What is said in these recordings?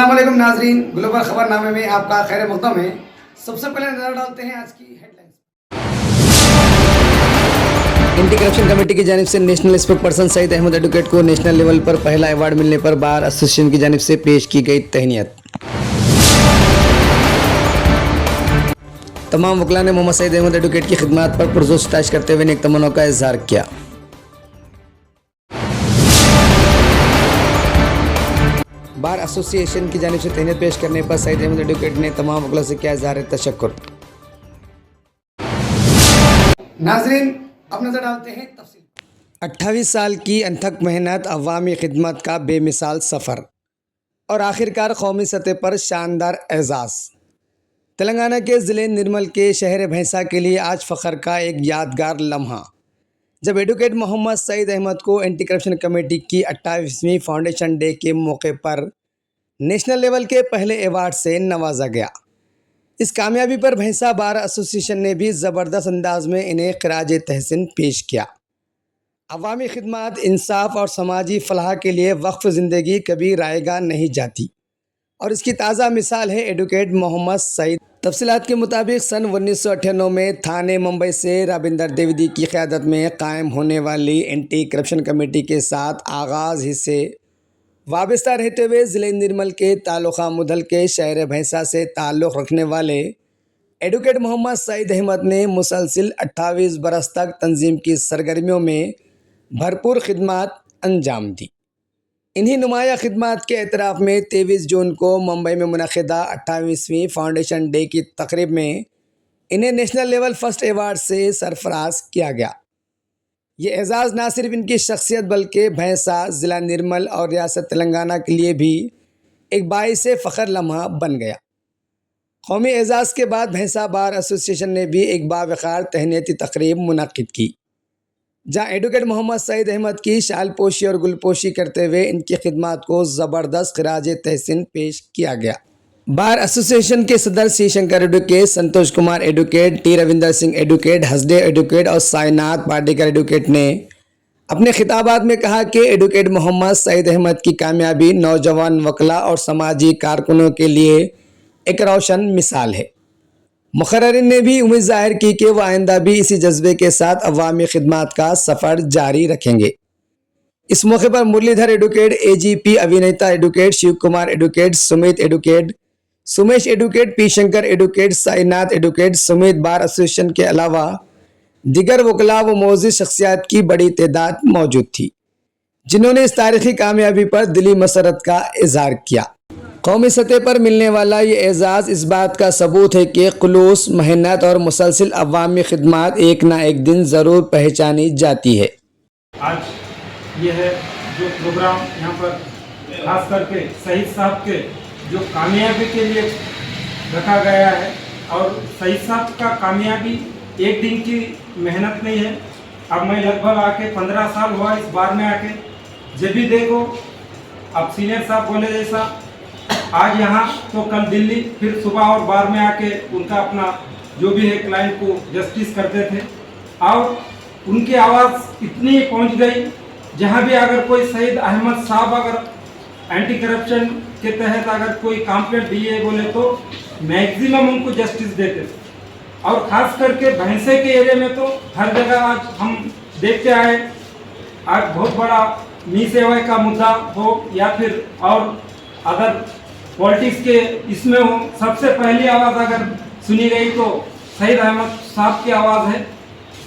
अस्सलाम वालेकुम नाजरीन, ग्लोबल खबरनामे में आपका खैर मक़दम है। सबसे पहले नजर डालते हैं आज की हेडलाइंस। एंटी करप्शन कमेटी की जानिब से national spokesperson Saeed Ahmed advocate को नेशनल लेवल पर पहला अवार्ड मिलने पर बार एसोसिएशन की जानिब से पेश की गई तहनीत। तमाम वकला ने मोहम्मद सईद अहमद एडवोकेट की खिदमत पर पुरजोर सितारिश करते हुए नेक तमन्नाओं का इजहार किया। बार एसोसिएशन की जानिब से तहनीत पेश करने पर सईद अहमद एडवोकेट ने तमाम वकला से किया इजहार तशक्कुर। नाजरीन, अब नजर डालते हैं तफसील। 28 साल की अनथक मेहनत, अवामी खिदमत का बेमिसाल सफ़र और आखिरकार कौमी सतह पर शानदार एजाज़। तेलंगाना के ज़िले निर्मल के शहर भैंसा के लिए आज फ़ख्र का एक यादगार लम्हा, जब एडवोकेट मोहम्मद सईद अहमद को एंटी करप्शन कमेटी की 28वीं फाउंडेशन डे के मौके पर नेशनल लेवल के पहले अवार्ड से नवाजा गया। इस कामयाबी पर भैंसा बार एसोसिएशन ने भी ज़बरदस्त अंदाज में इन्हें खिराज तहसीन पेश किया। अवामी खिदमत, इंसाफ और समाजी फलाह के लिए वक्फ ज़िंदगी कभी रायगा नहीं जाती और इसकी ताज़ा मिसाल है एडवोकेट मोहम्मद सईद। तफसीलात के मुताबिक सन 1998 में थाने मुंबई से राबिंदर द्विवेदी की क़यादत में कायम होने वाली एंटी करप्शन कमेटी के साथ आगाज़ ही से वाबस्ता रहते हुए ज़िले निर्मल के तालुका मुधल के शहर भैंसा से ताल्लुक़ रखने वाले एडवोकेट मोहम्मद सईद अहमद ने मुसलसिल 28 बरस तक तंजीम की सरगर्मियों में भरपूर खिदमत अंजाम दी। इन्हीं नुमाया खिदमत के एतराफ़ में 23 जून को मुंबई में मुनक़िदा 28वीं फाउंडेशन डे की तकरीब में इन्हें नेशनल लेवल फ़र्स्ट अवार्ड से सरफराज किया गया। ये एजाज़ ना सिर्फ इनकी शख्सियत बल्कि भैंसा, ज़िला निर्मल और रियासत तेलंगाना के लिए भी एक बाइसे फ़ख्र लम्हा बन गया। कौमी एजाज़ के बाद भैंसा बार एसोसिएशन ने भी एक बावक़ार तहनीती तकरीब मुनक़्क़िद की, जहाँ एडवोकेट मोहम्मद सईद अहमद की शालपोशी और गुलपोशी करते हुए इनकी खिदमत को ज़बरदस्त खिराज तहसीन पेश किया गया। बार एसोसिएशन के सदर C Shankar advocate, Santosh Kumar advocate, T Ravinder Singh advocate, Hasdev advocate और साईनाथ पार्टीकर एडवोकेट ने अपने खिताबात में कहा कि एडवोकेट मोहम्मद सईद अहमद की कामयाबी नौजवान वकला और समाजी कारकुनों के लिए एक रोशन मिसाल है। मुक़र्रिरीन ने भी उम्मीद ज़ाहिर की कि वह आइंदा भी इसी जज्बे के साथ अवामी खिदमत का सफ़र जारी रखेंगे। इस मौके पर मुरलीधर एडवोकेट, AGP अभिनेता advocate, Shiv Kumar advocate, Sumit advocate, Sumesh advocate, P Shankar advocate, Sainath advocate समेत बार एसोसिएशन के अलावा दिगर वकला व मोअज़्ज़िज़ शख्सियात की बड़ी तादाद मौजूद थी, जिन्होंने इस तारीख़ी कामयाबी पर दिली मसरत का इजहार किया। कौमी सतह पर मिलने वाला ये एजाज़ इस बात का सबूत है कि खुलूस, मेहनत और मुसलसिल अवामी खिदमत एक ना एक दिन ज़रूर पहचानी जाती है। आज यह है जो प्रोग्राम यहाँ पर खास करके शहीद साहब के जो कामयाबी के लिए रखा गया है, और शहीद साहब का कामयाबी एक दिन की मेहनत नहीं है। अब मैं लगभग आके 15 साल हुआ इस बार में आके, जब भी देखो अब सीनियर साहब बोले जैसा आज यहाँ तो कल दिल्ली, फिर सुबह और बार में आके उनका अपना जो भी है क्लाइंट को जस्टिस करते थे, और उनकी आवाज़ इतनी पहुँच गई जहाँ भी अगर कोई सईद अहमद साहब अगर एंटी करप्शन के तहत अगर कोई कंप्लेंट दिए बोले तो मैक्सिमम उनको जस्टिस देते थे। और ख़ास करके भैंसे के एरिया में तो हर जगह आज हम देखते आए, आज बहुत बड़ा मी सेवा का मुद्दा हो या फिर और अगर पॉलिटिक्स के इसमें हो, सबसे पहली आवाज़ अगर सुनी गई तो सईद अहमद साहब की आवाज़ है।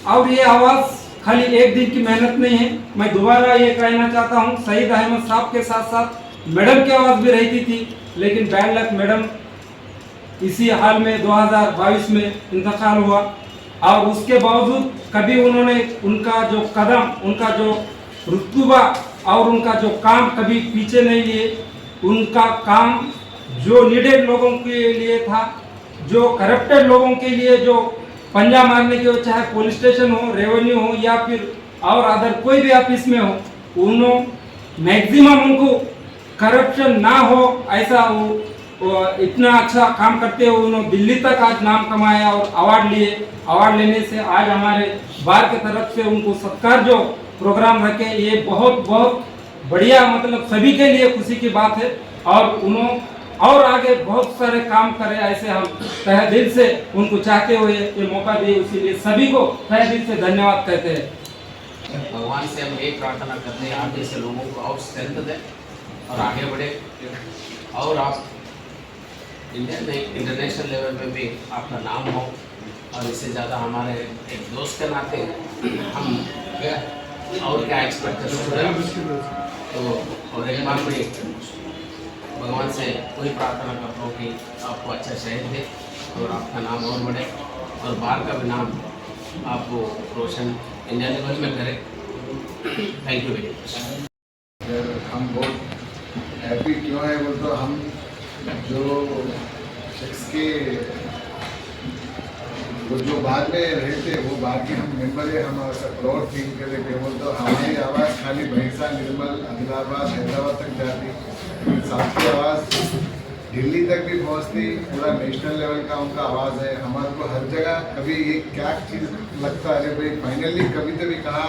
और ये आवाज़ खाली एक दिन की मेहनत नहीं है। मैं दोबारा ये कहना चाहता हूँ, सईद अहमद साहब के साथ साथ मैडम की आवाज़ भी रहती थी, लेकिन बैड लक मैडम इसी हाल में 2022 में इंतकाल हुआ, और उसके बावजूद कभी उन्होंने उनका जो कदम, उनका जो रुतबा और उनका जो काम कभी पीछे नहीं लिए। उनका काम जो नीडेड लोगों के लिए था, जो करप्टेड लोगों के लिए जो पंजा मारने के हो, चाहे पुलिस स्टेशन हो, रेवेन्यू हो या फिर और अदर कोई भी ऑफिस में हो, उन्होंने मैक्सिमम उनको करप्शन ना हो ऐसा वो इतना अच्छा काम करते हुए उन्होंने दिल्ली तक आज नाम कमाया और अवार्ड लिए। अवार्ड लेने से आज हमारे बार की तरफ से उनको सत्कार जो प्रोग्राम रखे, ये बहुत बहुत बढ़िया, मतलब सभी के लिए खुशी की बात है। और उन्होंने और आगे बहुत सारे काम करें, ऐसे हम तहे दिल से उनको चाहते हुए ये मौका दिए, इसीलिए सभी को तहे दिल से धन्यवाद कहते हैं। भगवान से हम एक प्रार्थना करते हैं, आप जैसे लोगों को और स्ट्रेंथ दें और आगे बढ़े, और आप इंडिया में इंटरनेशनल लेवल पे भी आपका नाम हो, और इससे ज़्यादा हमारे एक दोस्त के नाते हम और क्या एक्सपेक्ट कर सकते हैं। तो और एक बार मैं भगवान से वही प्रार्थना करता हूँ कि आपको अच्छा शहर दे और आपका नाम और बढ़े, और बाहर का भी नाम आपको रोशन इंडिया लेवल में करे। Thank you very much. हम बहुत हैप्पी क्यों है बोल तो हम जो शख्स के वो जो बाद में रहते वो बाद के हम मेंबर है, हम प्राउड फील कर रहे थे। बोल तो हमारी आवाज़ खाली भैंसा, निर्मल, आदिलाबाद, हैदराबाद तक जाती, साथ की आवाज़ दिल्ली तक भी पहुंचती, पूरा नेशनल लेवल का उनका आवाज़ है। हमारे को हर जगह कभी ये क्या चीज़ लगता है भाई, फाइनली कभी तो भी कहा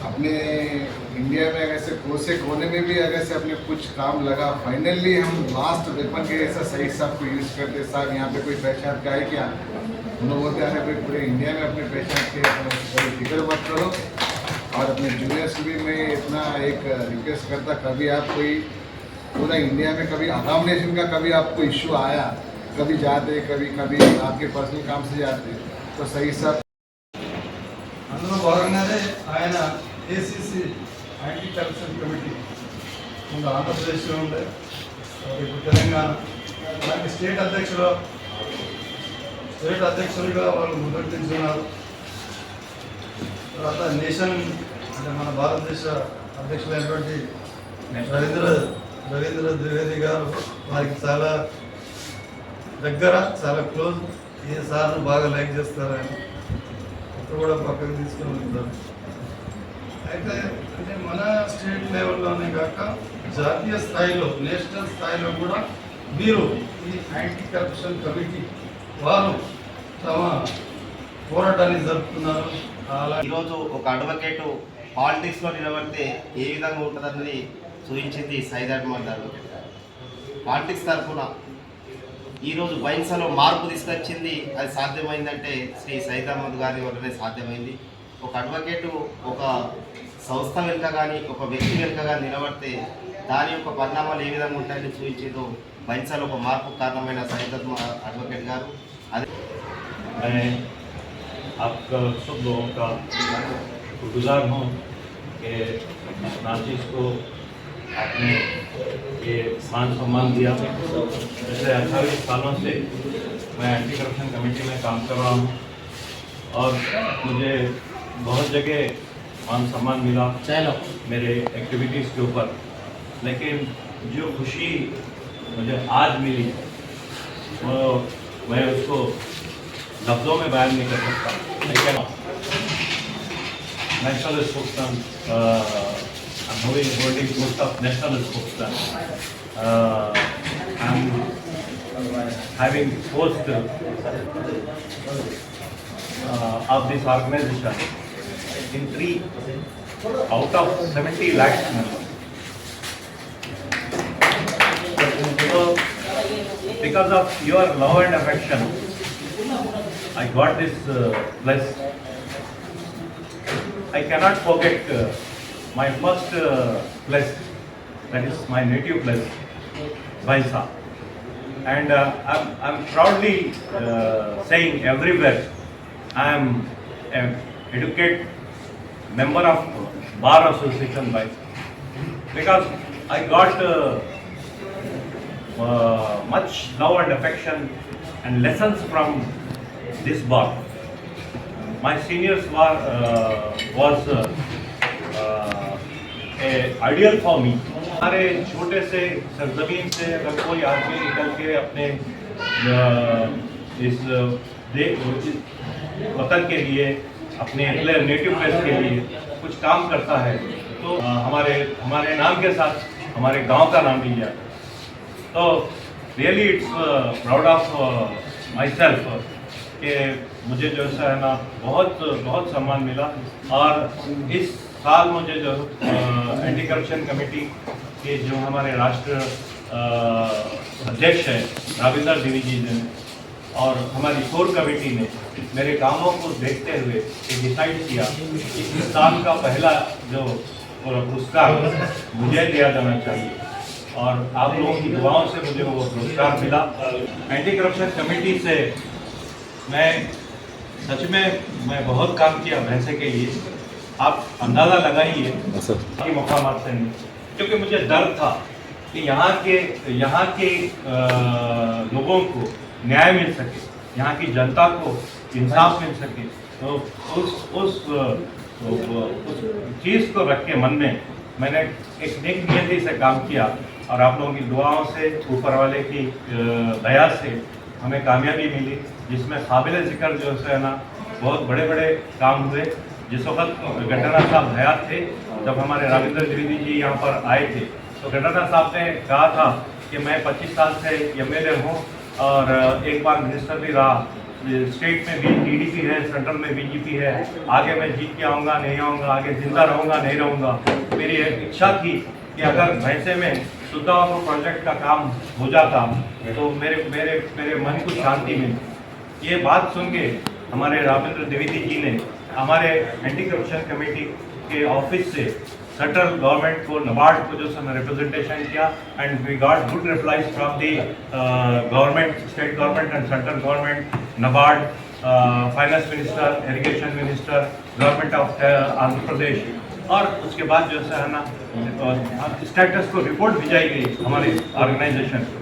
अपने इंडिया में अगर से कोसे कोने में भी अगर से अपने कुछ काम लगा, फाइनली हम लास्ट वेपन के ऐसा सही साहब को यूज़ करते। साहब यहाँ पे कोई पहचान का है क्या? उन्होंने बोलते हैं कोई पूरे इंडिया में अपने पहचान के अपने फिक्र मत करो। और अपने जूनियर्स भी मैं इतना एक रिक्वेस्ट करता, कभी आप कोई पूरा इंडिया में कभी अकोमोडेशन का कभी आपको इश्यू आया, कभी जाते कभी आपके पर्सनल काम से जाते, तो सही साहब అందులో భాగంగానే ఆయన ఏసీసీ యాంటీ కరప్షన్ కమిటీ ముందు ఆంధ్రప్రదేశ్లో ఉండే, ఇప్పుడు తెలంగాణ అలాగే స్టేట్ అధ్యక్షులుగా వాళ్ళు ముద్రించుకున్నారు. తర్వాత నేషన్ అంటే మన భారతదేశ అధ్యక్షులైనటువంటి రవీంద్ర ద్వివేది గారు వారికి చాలా దగ్గర, చాలా క్లోజ్. ఈ సార్ను బాగా లైక్ చేస్తారు ఆయన, ఇప్పుడు కూడా పక్కకు తీసుకొని వెళ్తారు. అయితే అంటే మన స్టేట్ లెవెల్లోనే కాక జాతీయ స్థాయిలో, నేషనల్ స్థాయిలో కూడా వీరు ఈ యాంటీ కరప్షన్ కమిటీ వారు తమ పోరాటాన్ని జరుపుతున్నారు. అలా ఈరోజు ఒక అడ్వకేట్ పాలిటిక్స్లో నిలబడితే ఏ విధంగా ఉంటుందన్నది చూపించింది సైద్ అహ్మద్ అడ్వకేట్ గారు. పాలిటిక్స్ తరఫున ఈరోజు బైన్సాలో మార్పు తీసుకొచ్చింది, అది సాధ్యమైందంటే శ్రీ సైద్ అహ్మద్ గారి వల్లనే సాధ్యమైంది. ఒక అడ్వకేటు ఒక సంస్థ వెనుక కానీ ఒక వ్యక్తి వెనుక కానీ నిలబడితే దాని యొక్క పరిణామాలు ఏ విధంగా ఉంటాయని చూపించేదో బైన్సాలో ఒక మార్పు కారణమైన సైద్ అడ్వకేట్ గారు. అదే मैं आपका सब लोगों का शुक्रगुजार हूँ कि नाचिस को आपने ये मान सम्मान दिया। पिछले 28 सालों से मैं एंटी करप्शन कमेटी में काम कर रहा हूँ और मुझे बहुत जगह मान सम्मान मिला मेरे एक्टिविटीज़ के ऊपर, लेकिन जो खुशी मुझे आज मिली वो मैं उसको लफ्ज़ों में बयान नहीं कर सकता. लेकिन national spokesman, I'm holding post of national spokesman. I'm having post of this organization in 3 out of 70 lakhs members. So, because of your love and affection, I got this place. I cannot forget my first place, that is my native place, Baisa. And I'm proudly saying everywhere, I am an educated member of Bar Association Baisa, because I got much love and affection and lessons from this bar. My seniors was a ideal for me. हमारे छोटे से सरजमीन से अगर कोई आदमी निकल के अपने इस वतन के लिए, अपने नेटिव प्लेस के लिए कुछ काम करता है तो हमारे नाम के साथ हमारे गांव का नाम भी लिया. तो really it's proud of my self कि मुझे जो है ना बहुत सम्मान मिला. और इस साल मुझे जो एंटी करप्शन कमेटी के जो हमारे राष्ट्र अध्यक्ष है राविंदर द्विवेदी जी ने और हमारी कोर कमेटी ने मेरे कामों को देखते हुए ये डिसाइड किया कि इस साल का पहला जो पुरस्कार मुझे दिया जाना चाहिए और आप लोगों की दुआओं से मुझे वो पुरस्कार मिला। एंटी करप्शन कमेटी से सच में मैं बहुत काम किया भैंसे के लिए। आप अंदाज़ा लगाइए कि मकामात से नहीं, क्योंकि मुझे डर था कि यहाँ के लोगों को न्याय मिल सके, यहाँ की जनता को इंसाफ मिल सके। तो उस चीज़ को रख के मन में मैंने एक नेक नियति से काम किया और आप लोगों की दुआओं से, ऊपर वाले की दया से हमें कामयाबी मिली, जिसमें काबिल जिक्र जो है ना बहुत बड़े बड़े काम हुए। जिस वक्त गटाना साहब हयात थे, जब हमारे राविंदर द्विवेदी जी यहाँ पर आए थे, तो गटाना साहब ने कहा था कि मैं 25 साल से MLA हूँ और एक बार मिनिस्टर भी रहा, स्टेट में भी TDP है, सेंट्रल में BJP है, आगे मैं जीत के आऊँगा नहीं आऊँगा, आगे जिंदा रहूँगा नहीं रहूँगा। मेरी एक इच्छा थी कि अगर भैंसे में सुल्तानपुर प्रोजेक्ट का काम हो जाता तो मेरे मन को शांति मिलती। ये बात सुन के हमारे राविंदर द्विवेदी जी ने हमारे एंटी करप्शन कमेटी के ऑफिस से सेंट्रल गवर्नमेंट को, नबार्ड को जो है रिप्रेजेंटेशन किया and we got good replies from the government, state government and central government, NABARD, finance minister, irrigation minister, government of Andhra Pradesh. और उसके बाद जो है ना स्टेटस को रिपोर्ट भिजाई गई हमारे ऑर्गेनाइजेशन को।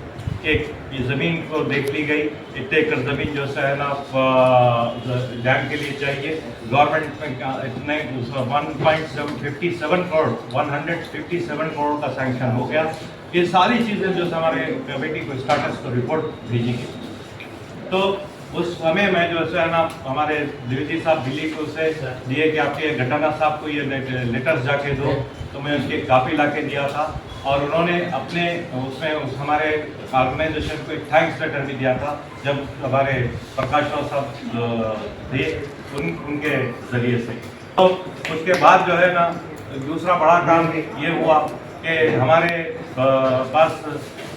एक ज़मीन को देख ली गई, इतने एकड़ ज़मीन जो है ना डैम के लिए चाहिए। गवर्नमेंट में इतने 157 करोड़ का सैंक्शन हो गया। ये सारी चीज़ें जो हमारे कमेटी को स्टेटस को रिपोर्ट भेजी गई। तो उस समय में जो है ना हमारे द्विवेदी साहब दिल्ली को उसे दिए कि आपके गटाना साहब को ये लेटर्स जाके दो, तो मैं उसकी कापी ला के दिया था और उन्होंने अपने उसमें हमारे ऑर्गेनाइजेशन को एक थैंक्स लेटर भी दिया था जब हमारे प्रकाश राव साहब थे उनके ज़रिए से। तो उसके बाद जो है ना दूसरा बड़ा काम ये हुआ कि हमारे पास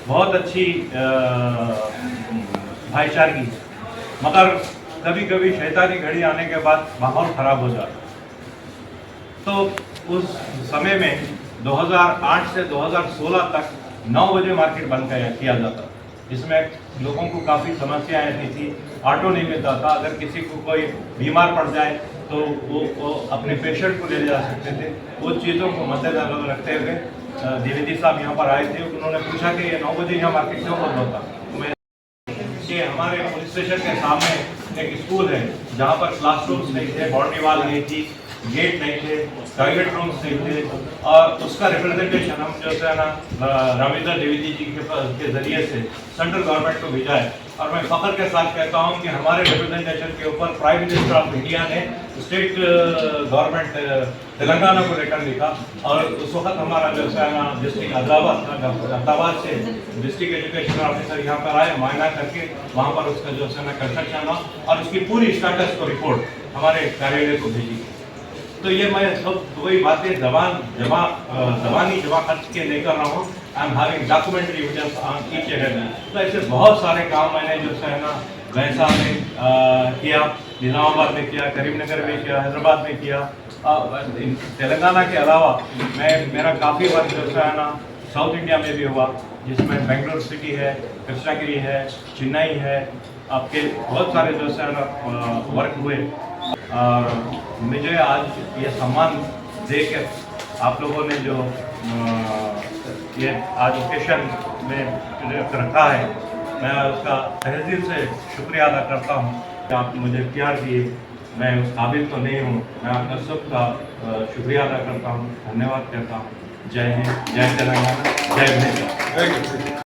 बहुत अच्छी भाईचारगी, मगर कभी कभी शैतानी घड़ी आने के बाद माहौल ख़राब हो जाता। तो उस समय में 2008 से 2016 तक 9 बजे मार्केट बंद किया जाता, जिसमें लोगों को काफ़ी समस्याएं आती थी। ऑटो नहीं मिलता था, अगर किसी को कोई बीमार पड़ जाए तो वो अपने पेशेंट को ले जा सकते थे। वो चीज़ों को मद्देनजर रखते हुए द्विवेदी साहब यहाँ पर आए थे। उन्होंने पूछा कि ये 9 बजे यहाँ मार्केट क्यों बंद होता। कि हमारे पुलिस स्टेशन के सामने एक स्कूल है जहाँ पर क्लासरूम्स नहीं थे, बाउंड्री वाल नहीं थी, गेट नहीं थे, टॉयलेट रूम्स नहीं थे और उसका रिप्रेजेंटेशन हम जो है ना राविंदर द्विवेदी जी के ज़रिए से सेंट्रल गवर्नमेंट को भेजा है। और मैं फ़ख्र के साथ कहता हूँ कि हमारे रिप्रेजेंटेशन के ऊपर प्राइम मिनिस्टर ऑफ इंडिया ने स्टेट गवर्नमेंट तेलंगाना को लेटर लिखा और उस वक्त हमारा जो है ना डिस्ट्रिक्ट अहमदाबाद से डिस्ट्रिक्ट एजुकेशन ऑफिसर यहाँ पर आए, मुआयना करके वहाँ पर उसका जो है ना कंस्ट्रक्शन हुआ और उसकी पूरी स्टेटस को रिपोर्ट हमारे कार्यालय को भेजी। तो ये मैं सब वही बातें जबानी जमा खर्च के नहीं कर रहा हूँ। I am having documentary evidence on each and every. तो ऐसे बहुत सारे काम मैंने जो है ना भैंसा में किया, निज़ामाबाद में किया, करीमनगर में किया, हैदराबाद में किया। तेलंगाना के अलावा मेरा काफ़ी वर्क जो है ना साउथ इंडिया में भी हुआ, जिसमें बेंगलुरु सिटी है, कृष्णागिरी है, चेन्नई है, आपके बहुत सारे जो है ना वर्क हुए। और मुझे आज ये सम्मान देकर आप लोगों ने जो ये आज ओकेशन में रखा है, मैं उसका तहे दिल से शुक्रिया अदा करता हूँ कि आप मुझे प्यार दिए। मैं उस काबिल तो नहीं हूँ, मैं आपका सबका शुक्रिया अदा करता हूँ, धन्यवाद कहता हूँ। जय हिंद, जय तेलंगाना, जय भैंसा।